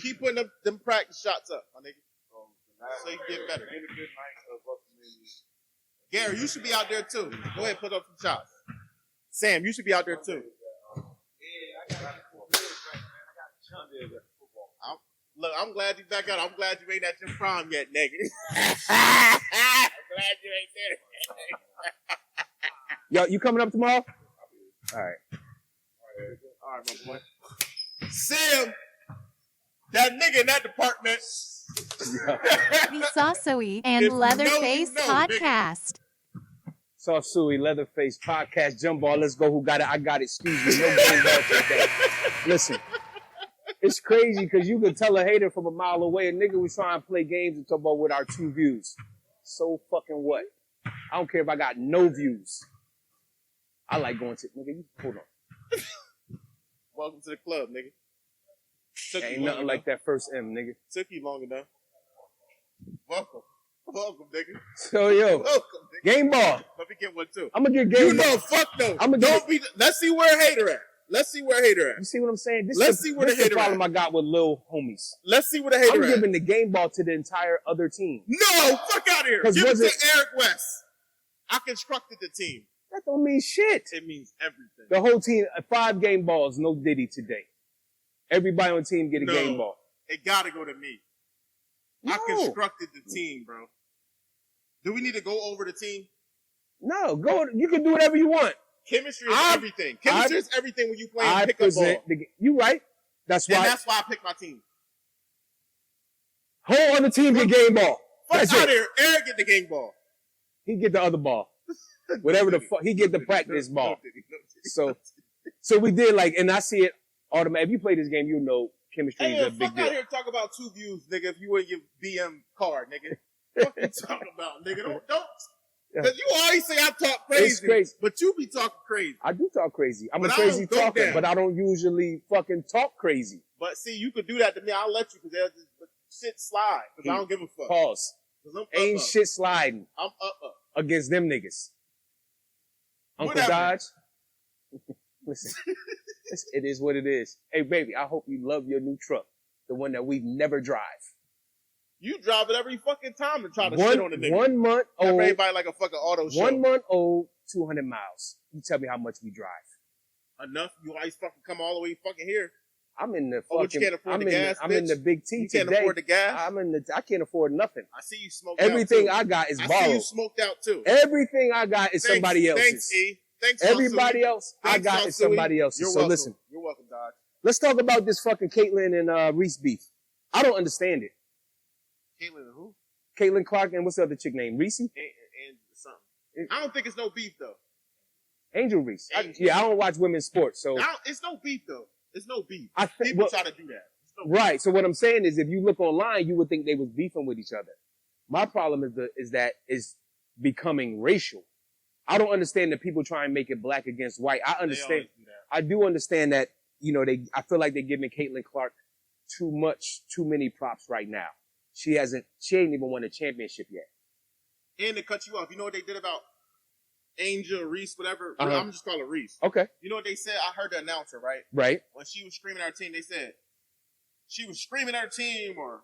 Keep putting them practice shots up, my nigga. So you get better. Gary, you should be out there too. Go ahead, put up some shots. Sam, you should be out there too. Look, I'm glad you back out. I'm glad you ain't at your prom yet, nigga. I'm glad you ain't there. Yo, you coming up tomorrow? All right, my boy. Sam, that nigga in that department. The Saucuey and Leatherface Podcast. Saucuey Leatherface Podcast. Jump ball. Let's go. Who got it? I got it. Excuse me. No game ball today. Listen. It's crazy because you could tell a hater from a mile away. A nigga was trying to play games and talk about with our 2 views. So fucking what? I don't care if I got no views. I like going to... Nigga, you hold on. Welcome to the club, nigga. Ain't nothing like that first M, nigga. Took you long enough. Welcome, nigga. So, yo. Welcome, nigga. Game ball. Let me get one, too. I'm going to get game ball. You know, fuck no. Let's see where a hater at. Let's see where a hater at. You see what I'm saying? Let's see where the hater at. This is the problem I got with little homies. Let's see where the hater at. I'm giving the game ball to the entire other team. No, fuck out of here. Give it to Eric West. I constructed the team. That don't mean shit. It means everything. The whole team, 5 game balls, no Diddy today. Everybody on the team get a game ball. It gotta go to me. No. I constructed the team, bro. Do we need to go over the team? No, go. You can do whatever you want. Chemistry is everything. Chemistry is everything when you play and pick up ball. You right. That's why I pick my team. Whole other team get game ball. Fuck out here. Eric get the game ball. He get the other ball. Whatever the fuck. He get the practice ball. So we did and I see it automatic. If you play this game, you know chemistry is a big deal. Fuck out here talk about 2 views, nigga, if you wouldn't give BM card, nigga. What you talking about, nigga? Don't. Because you always say I talk crazy, it's crazy, but you be talking crazy. I do talk crazy. I'm a crazy talker, but I don't usually fucking talk crazy. But see, you could do that to me. I'll let you because shit slide. Because I don't give a fuck. Pause. Ain't shit sliding. I'm up. Against them niggas. Uncle Whatever. Dodge. Listen, it is what it is. Hey, baby, I hope you love your new truck. The one that we never drive. You drive it every fucking time and try to shit on the nigga. 1 month old. Everybody like a fucking auto show. 1 month old, 200 miles. You tell me how much we drive. Enough? You always fucking come all the way fucking here. I'm in the fucking... Oh, but you can't afford the gas, I'm in the big T you today. You can't afford the gas? I can't afford nothing. I see you smoked out, Everything I got is borrowed. I see you smoked out, too. Everything I got is somebody else's. Thanks, E. Thanks, everybody else I got is somebody else's. You're so welcome. Listen. You're welcome, Dodge. Let's talk about this fucking Caitlyn and Reese beef. I don't understand it. Caitlyn and who? Caitlyn Clark and what's the other chick name? Reese? And something. I don't think it's no beef, though. Angel Reese. I don't watch women's sports, so... It's no beef, though. It's no beef. People try to do that. Right. So what I'm saying is if you look online, you would think they was beefing with each other. My problem is that it's becoming racial. I don't understand that people try and make it black against white. I understand. I do understand that, I feel like they're giving Caitlyn Clark too many props right now. She ain't even won a championship yet. And to cut you off, you know what they did about Angel, Reese, whatever? Uh-huh. I'm just calling her Reese. Okay. You know what they said? I heard the announcer, right? Right. When she was screaming at her team, they said she was screaming at her team or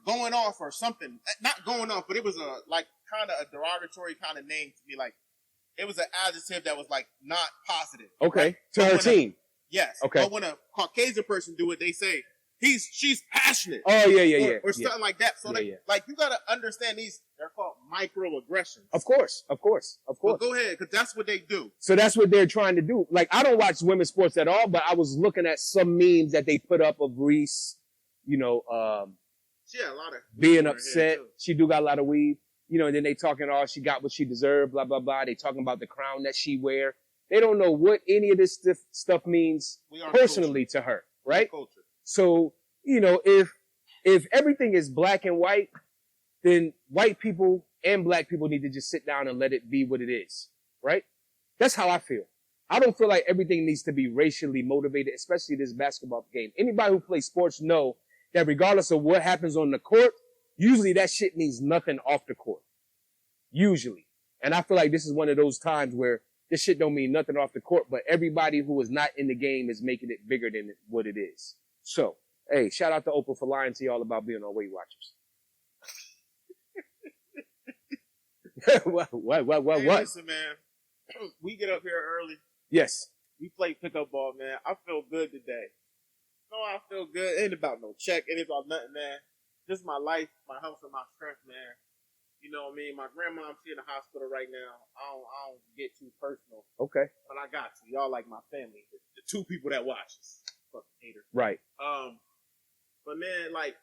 going off or something. Not going off, but it was kind of a derogatory kind of name to me. Like, it was an adjective that was not positive. Okay. Right? To her team. Yes. Okay. But when a Caucasian person do it, they say she's passionate. Oh yeah. Or something like that. So you gotta understand they're called microaggressions. Of course. Well, go ahead, because that's what they do. So that's what they're trying to do. I don't watch women's sports at all, but I was looking at some memes that they put up of Reese, she had a lot of being upset. She do got a lot of weed. And then they talking, she got what she deserved, blah, blah, blah. They talking about the crown that she wear. They don't know what any of this stuff means personally to her, right? So, if everything is black and white, then white people and black people need to just sit down and let it be what it is, right? That's how I feel. I don't feel like everything needs to be racially motivated, especially this basketball game. Anybody who plays sports know that regardless of what happens on the court, usually that shit means nothing off the court. Usually. And I feel like this is one of those times where this shit don't mean nothing off the court, but everybody who is not in the game is making it bigger than what it is. So, Hey, shout out to Oprah for lying to y'all about being on Weight Watchers. What? Hey, listen, man. We get up here early. Yes. We play pickup ball, man. I feel good today. No, I feel good. Ain't about no check. Ain't about nothing, man. Just my life, my health, and my strength, man. You know what I mean? My grandmom's in the hospital right now. I don't get too personal. Okay. But I got to. Y'all like my family. The two people that watch us. Fucking haters. Right. But man, like,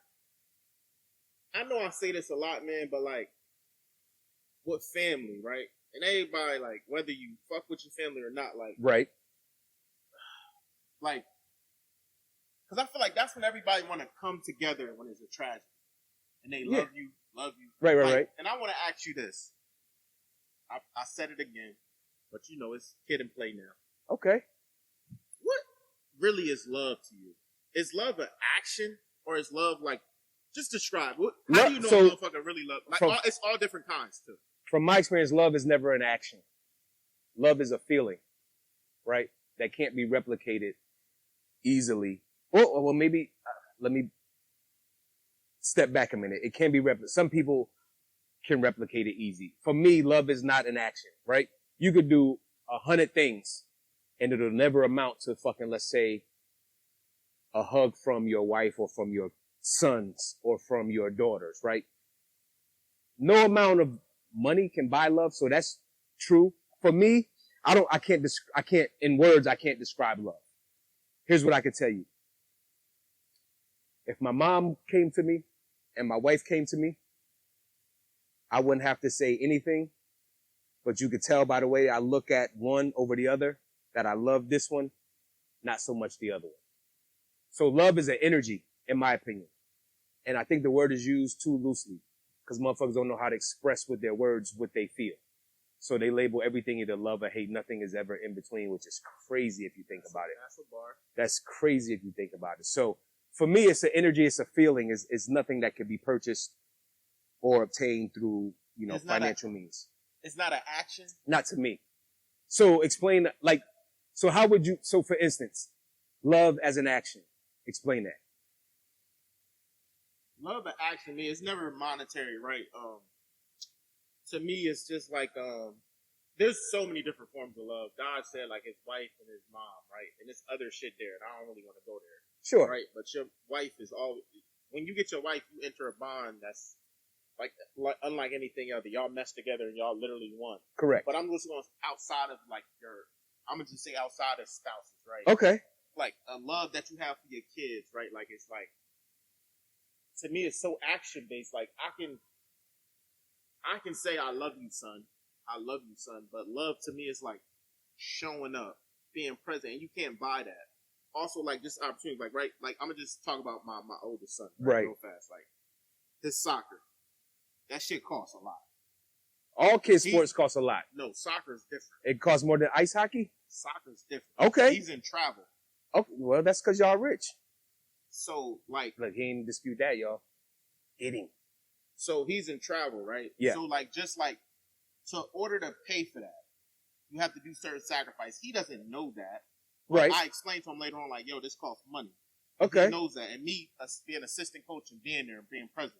I know I say this a lot, man, but like, what family, right? And everybody, like, whether you fuck with your family or not, like, right. Like, because I feel like that's when everybody want to come together when it's a tragedy. And they love you. Right. And I want to ask you this. I said it again, but you know, it's kid and play now. Okay. What really is love to you? Is love an action or is love like, just describe. How do you know a motherfucker really love? Like, it's all different kinds too. From my experience, love is never an action. Love is a feeling, right? That can't be replicated easily. Well, maybe, let me step back a minute. It can be replicated. Some people can replicate it easy. For me, love is not an action, right? You could do 100 things and it'll never amount to fucking, let's say, a hug from your wife or from your sons or from your daughters, right? No amount of money can buy love, so that's true. For me, I can't in words, I can't describe love. Here's what I can tell you. If my mom came to me and my wife came to me, I wouldn't have to say anything, but you could tell by the way I look at one over the other that I love this one, not so much the other one. So love is an energy, in my opinion. And I think the word is used too loosely because motherfuckers don't know how to express with their words what they feel. So they label everything either love or hate. Nothing is ever in between, which is crazy if you think about it. That's a bar. That's crazy if you think about it. So for me, it's an energy, it's a feeling. It's nothing that can be purchased or obtained through, financial means. It's not an action? Not to me. So explain, so for instance, love as an action. Explain that. Love and action, man, it's never monetary, right? To me, it's just like, there's so many different forms of love. God said, like, his wife and his mom, right? And there's other shit there, and I don't really want to go there. Sure. Right? But your wife is always, when you get your wife, you enter a bond that's, like unlike anything other. Y'all mesh together and y'all literally one. Correct. But I'm just going outside of, like, I'm going to just say outside of spouses, right? Okay. Like, a love that you have for your kids, right? Like, it's like, to me, it's so action-based. Like, I can say, I love you, son. I love you, son. But love, to me, is like showing up, being present. And you can't buy that. Also, like, just opportunity. Like, right? Like, I'm going to just talk about my oldest son. Right. Real fast. Like, his soccer. That shit costs a lot. All kids' sports cost a lot. No, soccer is different. It costs more than ice hockey? Soccer's different. Okay. He's in travel. Okay. Well, that's because y'all rich. So, like... Look, he ain't dispute that, y'all. Get him. So, he's in travel, right? Yeah. So, like, just like... So, in order to pay for that, you have to do certain sacrifice. He doesn't know that. Right. I explained to him later on, like, yo, this costs money. Okay. He knows that. And me, being assistant coach and being there and being present,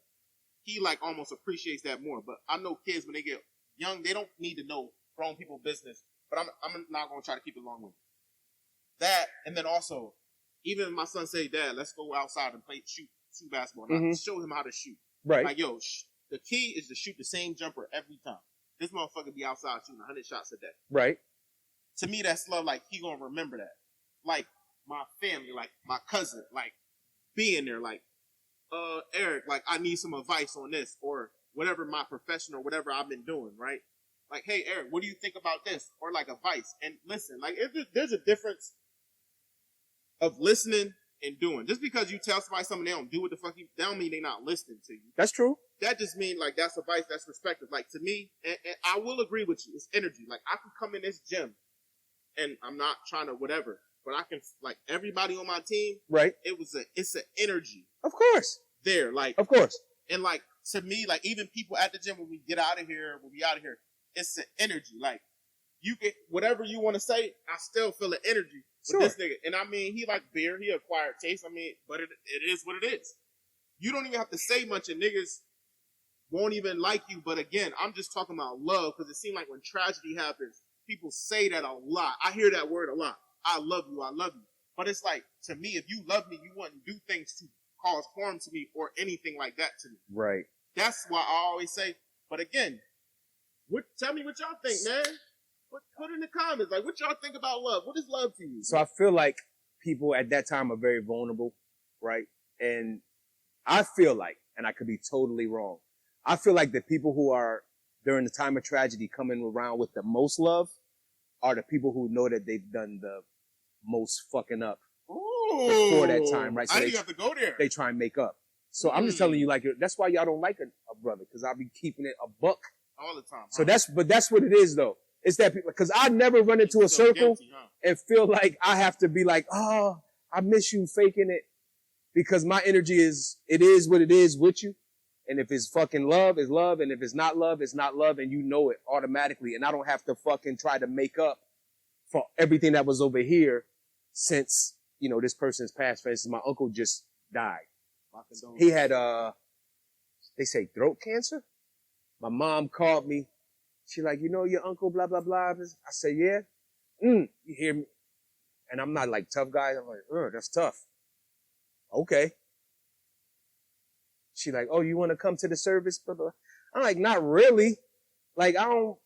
he, like, almost appreciates that more. But I know kids, when they get young, they don't need to know grown people business. But I'm not going to try to keep it long with that. And then also, even if my son say, Dad, let's go outside and shoot basketball. And I show him how to shoot. Right. Like, yo, the key is to shoot the same jumper every time. This motherfucker be outside shooting 100 shots a day. Right. To me, that's love. Like, he gonna remember that. Like, my family, like, my cousin, like, being there, like, Eric, like, I need some advice on this, or whatever my profession or whatever I've been doing, right? Like, hey, Eric, what do you think about this? Or, like, advice. And listen, like, there's a difference of listening and doing. Just because you tell somebody something they don't do what the fuck that don't mean they not listening to you. That's true. That just means, like, that's advice, that's perspective. Like, to me, and I will agree with you, it's energy. Like, I can come in this gym, and I'm not trying to whatever, but I can, like, everybody on my team, right? It's an energy. Of course. There, like. Of course. And, like, to me, like, even people at the gym, when we get out of here, it's an energy. Like, you get whatever you want to say, I still feel an energy. Sure. With this nigga. And I mean, he like beer. He acquired taste. I mean, but it is what it is. You don't even have to say much and niggas won't even like you. But again, I'm just talking about love because it seems like when tragedy happens, people say that a lot. I hear that word a lot. I love you. I love you. But it's like, to me, if you love me, you wouldn't do things to cause harm to me or anything like that to me. Right. That's why I always say, but again, tell me what y'all think, man. Put in the comments, like, what y'all think about love? What is love to you? So I feel like people at that time are very vulnerable, right? And I feel like, and I could be totally wrong, I feel like the people who are, during the time of tragedy, coming around with the most love are the people who know that they've done the most fucking up before that time, right? So I didn't have to go there. They try and make up. So I'm just telling you, like, that's why y'all don't like a brother, because I'll be keeping it a buck. All the time. So that's what it is, though. It's that people, because I never run into a circle and feel like I have to be like, oh, I miss you, faking it. Because my energy it is what it is with you. And if it's fucking love, it's love. And if it's not love, it's not love. And you know it automatically. And I don't have to fucking try to make up for everything that was over here since, this person's passed. For instance, my uncle just died. He had, they say throat cancer. My mom called me. She like, your uncle, blah, blah, blah. I said, yeah. You hear me? And I'm not like tough guy. I'm like, that's tough. Okay. She like, oh, you want to come to the service? Blah, blah. I'm like, not really. Like, I don't,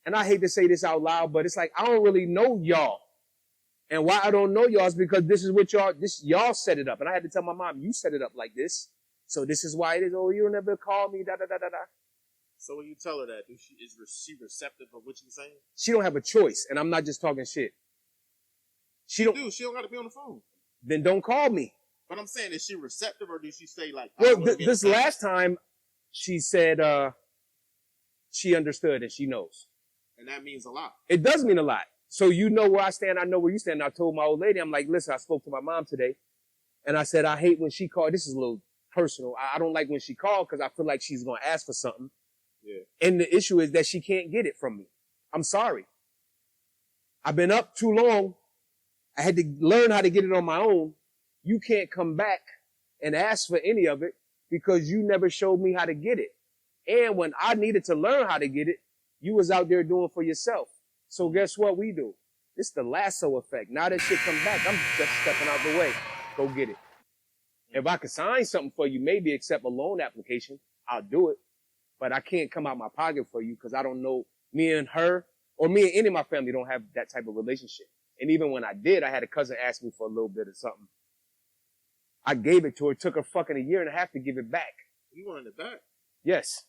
and I hate to say this out loud, but it's like, I don't really know y'all. And why I don't know y'all is because this is what y'all set it up. And I had to tell my mom, you set it up like this. So this is why it is. Oh, you'll never call me, da, da, da, da, da. So when you tell her that, is she receptive of what you're saying? She don't have a choice, and I'm not just talking shit. She don't got to be on the phone. Then don't call me. But I'm saying, is she receptive, or did she say like? Well, this last time, she said she understood and she knows. And that means a lot. It does mean a lot. So you know where I stand, I know where you stand. And I told my old lady, I'm like, listen, I spoke to my mom today, and I said I hate when she called. This is a little personal. I don't like when she called because I feel like she's gonna ask for something. Yeah. And the issue is that she can't get it from me. I'm sorry. I've been up too long. I had to learn how to get it on my own. You can't come back and ask for any of it because you never showed me how to get it. And when I needed to learn how to get it, you was out there doing for yourself. So guess what we do? It's the lasso effect. Now that shit come back, I'm just stepping out the way. Go get it. If I could sign something for you, maybe accept a loan application, I'll do it. But I can't come out my pocket for you because I don't know, me and her, or me and any of my family don't have that type of relationship. And even when I did, I had a cousin ask me for a little bit of something. I gave it to her. It took her fucking 1.5 years to give it back. You wanted it back? Yes.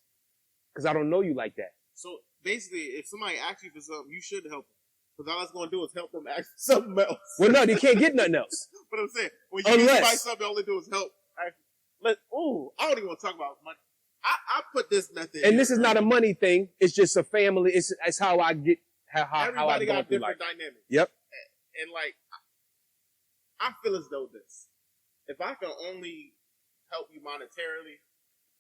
Because I don't know you like that. So basically, if somebody asks you for something, you should help them. Because all that's going to do is help them ask for something else. Well, no, they can't get nothing else. But I'm saying, when you give somebody something, all they do is help. I don't even want to talk about money. I put this method. And this is not a money thing. It's just a family. It's how I get how everybody got different dynamics. Yep. And like, I feel as though this. If I can only help you monetarily,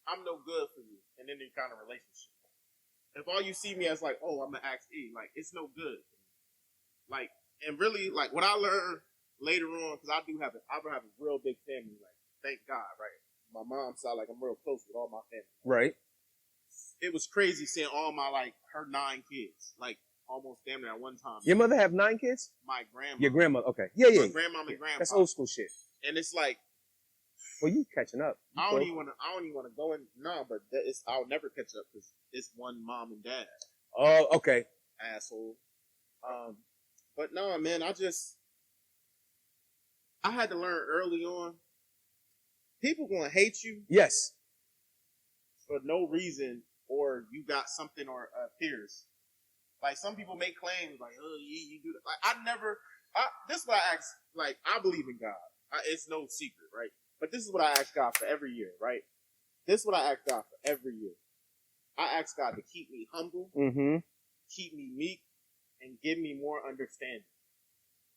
I'm no good for you in any kind of relationship. If all you see me as like, oh, I'm an axe E, like, it's no good. Like, and really, like, what I learned later on, because I have a real big family, like, thank God, right? My mom's side, like, I'm real close with all my family. Right. It was crazy seeing all my, like, her 9 kids, like, almost damn near at one time. Your mother have 9 kids? My grandma. Your grandmother, okay. Yeah. My grandmama and grandpa. That's old school shit. And it's like, well, you catching up. I don't even want to go in. No, but I'll never catch up because it's one mom and dad. Oh, okay. Asshole. But no, man, I had to learn early on. People gonna hate you. Yes. For no reason, or you got something or appears. Like, some people make claims like, oh, you do that. Like, this is what I ask. Like, I believe in God. It's no secret, right? But this is what I ask God for every year, right? This is what I ask God for every year. I ask God to keep me humble, keep me meek, and give me more understanding.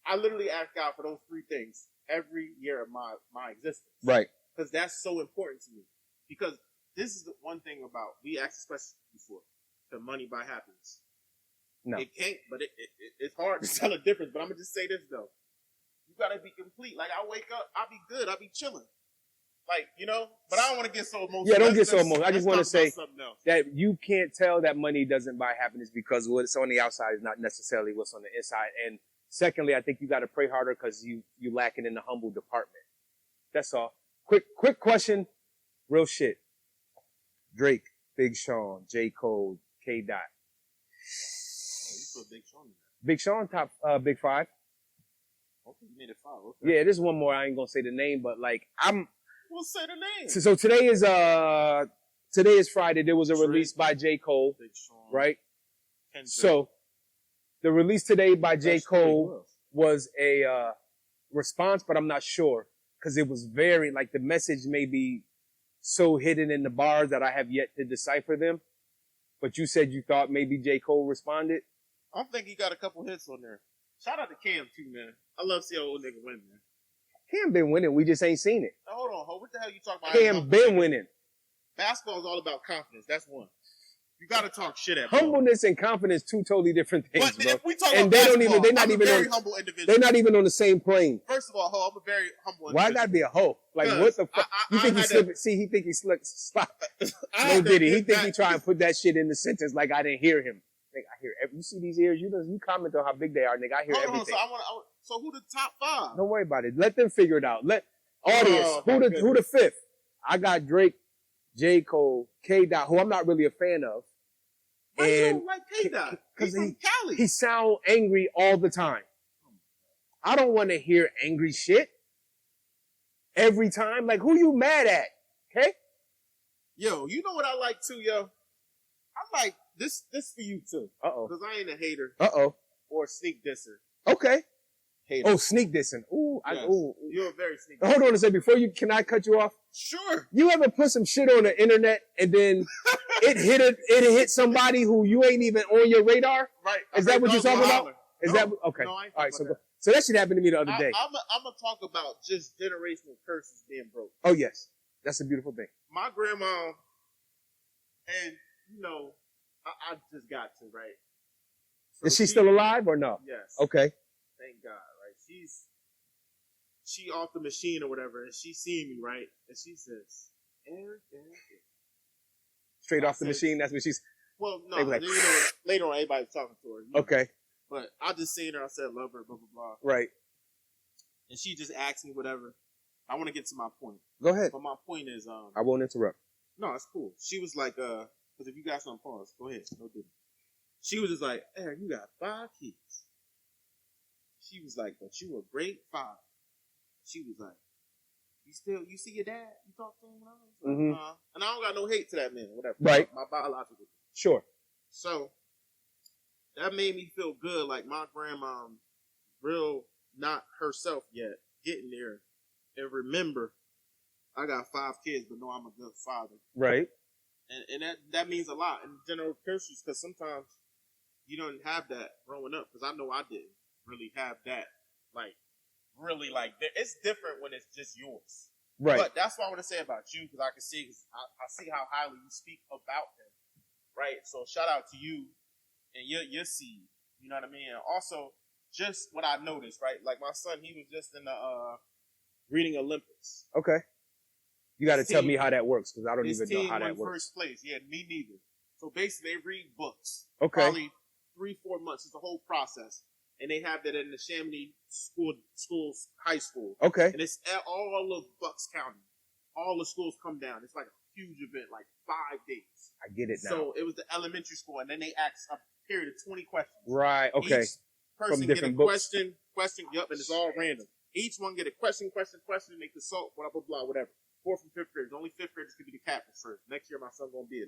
I literally ask God for those 3 things every year of my existence. Right. Because that's so important to me. Because this is the one thing about, we asked this question before, can money buy happiness? No. It can't, but it's hard to tell a difference. But I'm going to just say this, though. gotta be complete. Like, I wake up, I'll be good, I'll be chilling. Like, you know, but I don't want to get so emotional. Yeah, don't get so emotional. I just want to say else. that you can't tell that money doesn't buy happiness because what's on the outside is not necessarily what's on the inside. And secondly, I think you got to pray harder because you lacking in the humble department. That's all. Quick question. Real shit. Drake, Big Sean, J. Cole, K. Dot. You put Big Sean in there. Big Sean, top, Big 5. Okay, you made it 5. Okay. Yeah, there's one more. I ain't gonna say the name, but like, We'll say the name. So today is Friday. There was a release by J. Cole, Big Sean, right? Kendrick. So the release today by J. Cole was a response, but I'm not sure because it was very like the message may be so hidden in the bars that I have yet to decipher them. But you said you thought maybe J. Cole responded. I think he got a couple hits on there. Shout out to Cam too, man. I love seeing old nigga win, man. Cam been winning. We just ain't seen it. Now, hold on, what the hell you talking about? Cam been winning. Basketball is all about confidence. That's one. You got to talk shit at humbleness and confidence, two totally different things, but bro. If we talk and about they're not even on. Humble individual. They're not even on the same plane. First of all, I'm a very humble. Why gotta be a hoe? Like what the fuck? You think he slipped? See, he think he slipped. Stop. No, did he? He think he try and put that shit in the sentence like I didn't hear him. Like I hear. You see these ears? You comment on how big they are, nigga. I hear everything. So who the top 5? Don't worry about it. Let them figure it out. Let audience. Who the 5th? I got Drake, J. Cole, K. Dot, who I'm not really a fan of. Why you don't like K. Dot? He's from Cali. He sound angry all the time. I don't want to hear angry shit every time. Like, who you mad at? Okay? Yo, you know what I like too, yo? I like this for you too. Uh-oh. Because I ain't a hater. Uh-oh. Or a sneak disser. Okay. Hater. Oh, sneak dissing. Ooh, yes. You're a very sneak disser. Hold on a second. Can I cut you off? Sure. You ever put some shit on the internet and then it hit somebody who you ain't even on your radar? Right. Is that what you're talking about? Is that okay? No, I ain't all right. that. So that shit happened to me the other day. I'm gonna talk about just generational curses being broke. Oh yes, that's a beautiful thing. My grandma, and you know, I just got to right. So is she still alive or no? Yes. Okay. Thank God. Right. She off the machine or whatever, and she seen me right, and she says, "Eric." Straight off the machine. That's what she's. Well, no. Like, you know, later on, everybody's talking to her. Okay. Know. But I just seen her. I said, "Love her." Blah blah blah. Right. And she just asked me whatever. I want to get to my point. Go ahead. But my point is, I won't interrupt. No, it's cool. She was like, because if you guys on pause, go ahead. No didn't. She was just like, Eric, you got 5 kids. She was like, but you a great father. She was like, you see your dad? You talk to him? And I was like, mm-hmm. And I don't got no hate to that man, whatever. Right. My biological. Sure. So, that made me feel good. Like my grandma, real, not herself yet, getting there. And remember, I got 5 kids, but know I'm a good father. Right. And that means a lot in general curses, because sometimes you don't have that growing up. Because I know I didn't really have that. Like, really, like, it's different when it's just yours. Right. But that's what I want to say about you, because I can see, I see how highly you speak about him. Right. So shout out to you and your seed. You know what I mean? And also, just what I noticed, right? Like my son, he was just in the reading Olympics. Okay. You got to tell me how that works, because I don't even know how that works. First place. Yeah, me neither. So basically, they read books. Okay. Probably 3-4 months. It's a whole process. And they have that in the Chamonix high school. Okay. And it's at all of Bucks County. All the schools come down. It's like a huge event, like 5 days. I get it now. So it was the elementary school, and then they asked a period of 20 questions. Right, okay. Each person From get different a books. question, yup, and it's all random. Each one get a question, and they consult, blah, blah, blah, whatever. 4th and 5th graders. Only 5th graders can be the captains first. Next year, my son gonna be a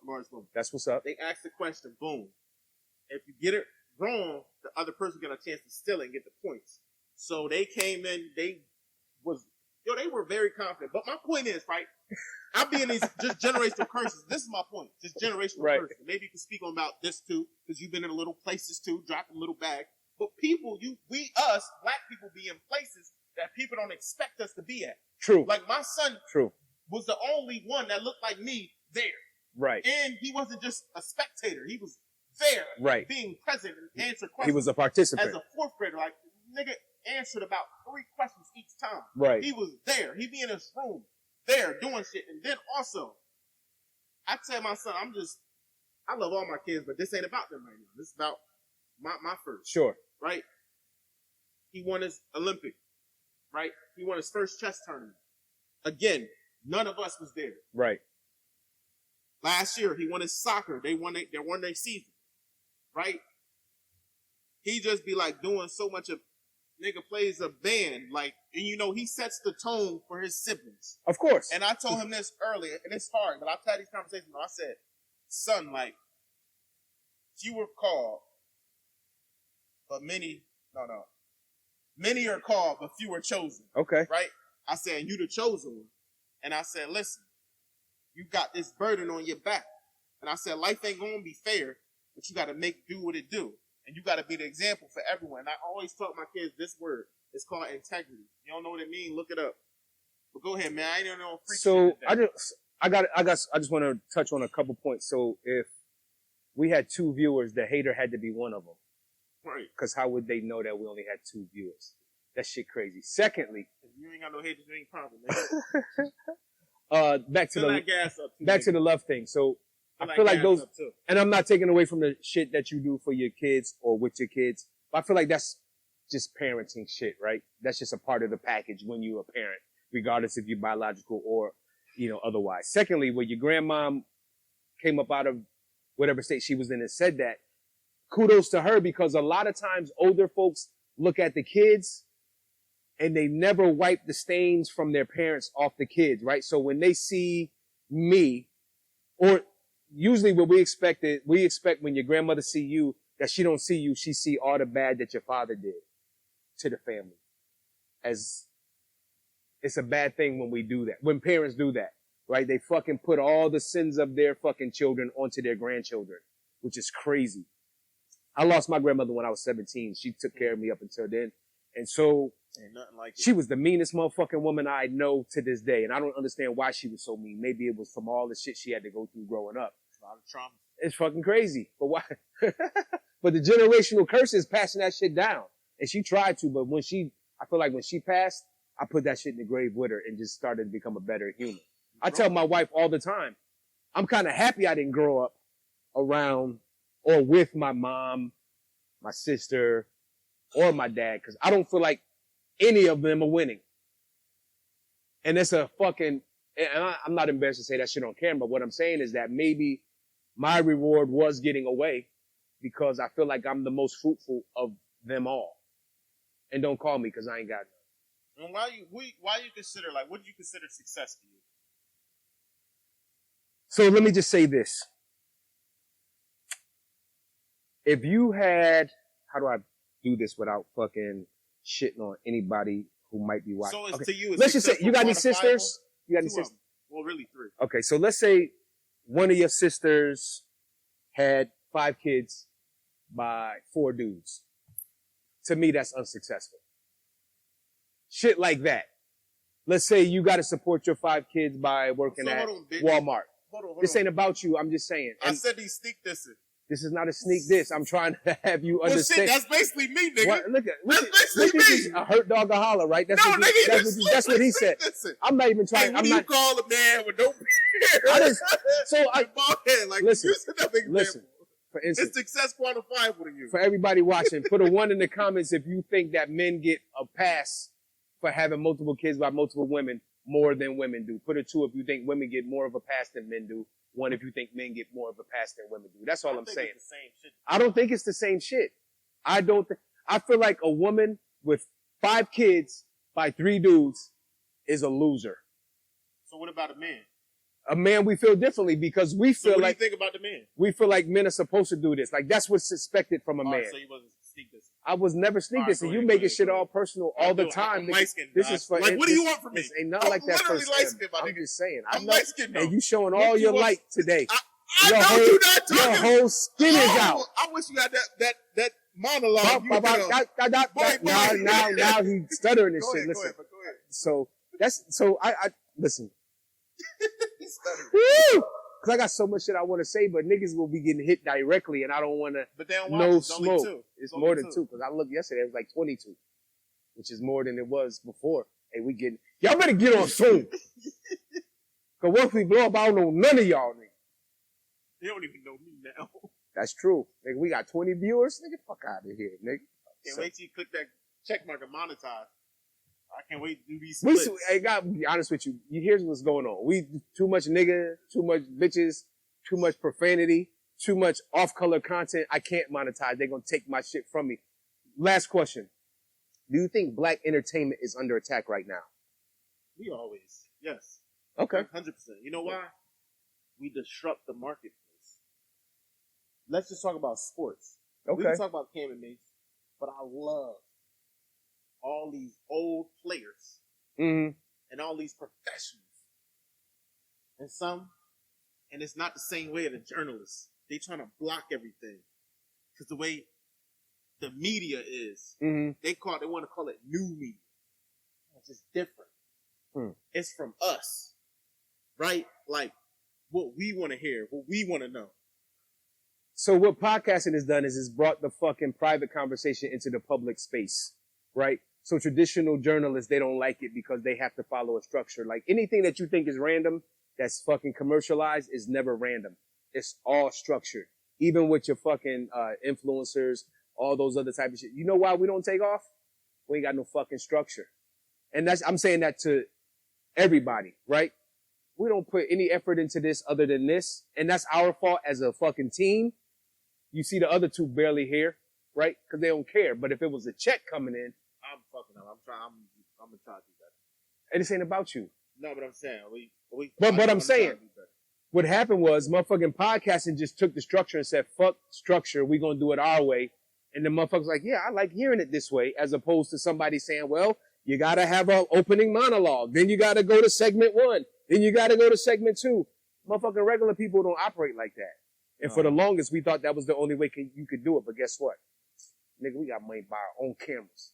Lawrence Woman. That's what's up. They ask the question, boom. If you get it wrong, the other person get a chance to steal it and get the points. So they came in, they were very confident. But my point is, right, I'm being these just generational curses. This is my point. Just generational curses. Maybe you can speak on about this too, because you've been in little places too, dropping little bag. But people, us, black people, be in places that people don't expect us to be at. True. Like my son was the only one that looked like me there. Right. And he wasn't just a spectator. He was there. Right. Being present and answer questions. He was a participant. As a 4th grader, like, nigga, answered about 3 questions each time. Right. He was there. He be in his room, there, doing shit. And then also, I tell my son, I love all my kids, but this ain't about them right now. This is about my first. Sure. Right? He won his Olympic. Right? He won his first chess tournament. Again, none of us was there. Right. Last year, he won his soccer. They won their season. Right? He just be like doing so much of, nigga plays a band, like, and you know, he sets the tone for his siblings. Of course. And I told him this earlier, and it's hard, but I've had these conversations. I said, son, like, few were called, but many are called, but few are chosen. Okay. Right? I said, you the chosen one. And I said, listen, you got this burden on your back. And I said, life ain't gonna be fair, but you gotta do what it do. And you gotta be the example for everyone. And I always taught my kids this word. It's called integrity. You don't know what it means? Look it up. But go ahead, man. I ain't even know. So I just want to touch on a couple points. So if we had 2 viewers, the hater had to be one of them. Right. Because how would they know that we only had 2 viewers? That shit crazy. Secondly, if you ain't got no haters, you ain't problem, man. back to the love thing. So I feel like those, and I'm not taking away from the shit that you do for your kids or with your kids, but I feel like that's just parenting shit, right? That's just a part of the package when you're a parent, regardless if you're biological or, you know, otherwise. Secondly, when your grandmom came up out of whatever state she was in and said that, kudos to her, because a lot of times older folks look at the kids and they never wipe the stains from their parents off the kids, right? So when they see me, or usually what we expect when your grandmother see you, that she don't see you, she see all the bad that your father did to the family. As it's a bad thing when we do that, when parents do that, right? They fucking put all the sins of their fucking children onto their grandchildren, which is crazy. I lost my grandmother when I was 17. She took care of me up until then. And so ain't nothing like she was the meanest motherfucking woman I know to this day. And I don't understand why she was so mean. Maybe it was from all the shit she had to go through growing up. A lot of trauma. It's fucking crazy. But why? But the generational curse is passing that shit down. And she tried to, but I feel like when she passed, I put that shit in the grave with her and just started to become a better human. I tell my wife all the time, I'm kind of happy I didn't grow up around or with my mom, my sister, or my dad, because I don't feel like any of them are winning. And it's a fucking, and I'm not embarrassed to say that shit on camera. What I'm saying is that maybe my reward was getting away because I feel like I'm the most fruitful of them all. And don't call me because I ain't got none. And why you consider, like, what do you consider success for you? So let me just say this. If you had, how do I do this without fucking shitting on anybody who might be watching? So it's okay. to you. Let's just say, you got any sisters? You got any sisters? Well, really 3. Okay, so let's say one of your sisters had 5 kids by 4 dudes. To me, that's unsuccessful. Shit like that. Let's say you got to support your 5 kids by working at Walmart. Hold This on. ain't about you. I'm just saying. I said he sneak this in. This is not a sneak diss. I'm trying to have you understand. Shit, that's basically me, nigga. What, look at basically me. A hurt dog a holler, right? That's no, what nigga, that's what he said. I'm not even trying. Hey, what do you call a man with no beard? Listen. For instance, it's success quantifiable to you. For everybody watching, put a 1 in the comments if you think that men get a pass for having multiple kids by multiple women more than women do. Put a 2 if you think women get more of a pass than men do. 1 if you think men get more of a pass than women do. That's all I'm saying. It's the same shit. I don't think it's the same shit. I feel like a woman with 5 kids by 3 dudes is a loser. So what about a man? A man, we feel differently because we feel what do you think about the man? We feel like men are supposed to do this. Like that's what's expected from a man. So you wasn't sneak this. I was never sneak this, and you making shit all personal all the time. This is for like, what do you want from me? This ain't nothing like that first time. I'm just saying. I'm light skinned, and you showing all your light today. I know you're not talking. Your whole skin is out. I wish you had that monologue. Now he's stuttering and shit. Listen. Go ahead. So I listen. Woo! Cause I got so much shit I want to say, but niggas will be getting hit directly, and I don't want to. But they don't no watch. smoke. It's more than 2. Cause I looked yesterday, it was like 22. which is more than it was before. Hey, y'all better get on soon. Cause once we blow up, I don't know none of y'all niggas. They don't even know me now. That's true. Nigga, we got 20 viewers. Nigga, fuck out of here, nigga. Can't wait till you click that check mark and monetize. I can't wait to do these splits. I gotta be honest with you. Here's what's going on. We too much nigga, too much bitches, too much profanity, too much off-color content. I can't monetize. They're gonna take my shit from me. Last question. Do you think black entertainment is under attack right now? We always. Yes. Okay. 100%. You know why? We disrupt the marketplace. Let's just talk about sports. Okay. We can talk about Cam and Mace, but I love all these old players and all these professionals. And it's not the same way of the journalists. They trying to block everything. Because the way the media is, they want to call it new media. It's just different. It's from us. Right? Like, what we want to hear, what we want to know. So what podcasting has done is it's brought the fucking private conversation into the public space, right? So traditional journalists, they don't like it because they have to follow a structure. Like anything that you think is random, that's fucking commercialized, is never random. It's all structured. Even with your fucking influencers, all those other type of shit. You know why we don't take off? We ain't got no fucking structure. And I'm saying that to everybody, right? We don't put any effort into this other than this. And that's our fault as a fucking team. You see the other two barely here, right? Because they don't care. But if it was a check coming in, I'm fucking up. I'm gonna try to do better. and this ain't about you. No, but I'm saying But I'm saying what happened was motherfucking podcasting just took the structure and said, fuck structure, we gonna do it our way. And the motherfuckers like, yeah, I like hearing it this way, as opposed to somebody saying, well, you gotta have an opening monologue. Then you gotta go to segment 1. Then you gotta go to segment 2. Motherfucking regular people don't operate like that. And for the longest, we thought that was the only way you could do it. But guess what? Nigga, we got money to buy our own cameras,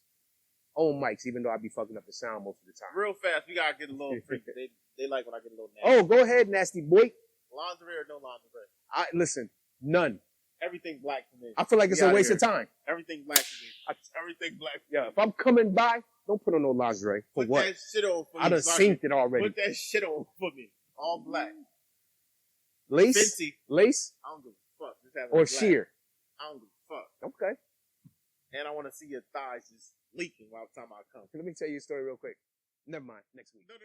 own mics, even though I be fucking up the sound most of the time. Real fast, we gotta get a little freaky. They like when I get a little nasty. Oh, go ahead, nasty boy. Lingerie or no lingerie? Listen, none. Everything black to me. I feel like it's a waste of time. Everything black to me. Everything black. Yeah, if I'm coming by, don't put on no lingerie. For Put what? that shit on for me. I done synced it already. Put that shit on for me. All black. Lace? Fancy. Lace? I don't give a fuck. Just have it Or black. sheer? I don't give a fuck. Okay. And I want to see your thighs just leaking while the time I come. Let me tell you a story real quick. Never mind. Next week. No. Go.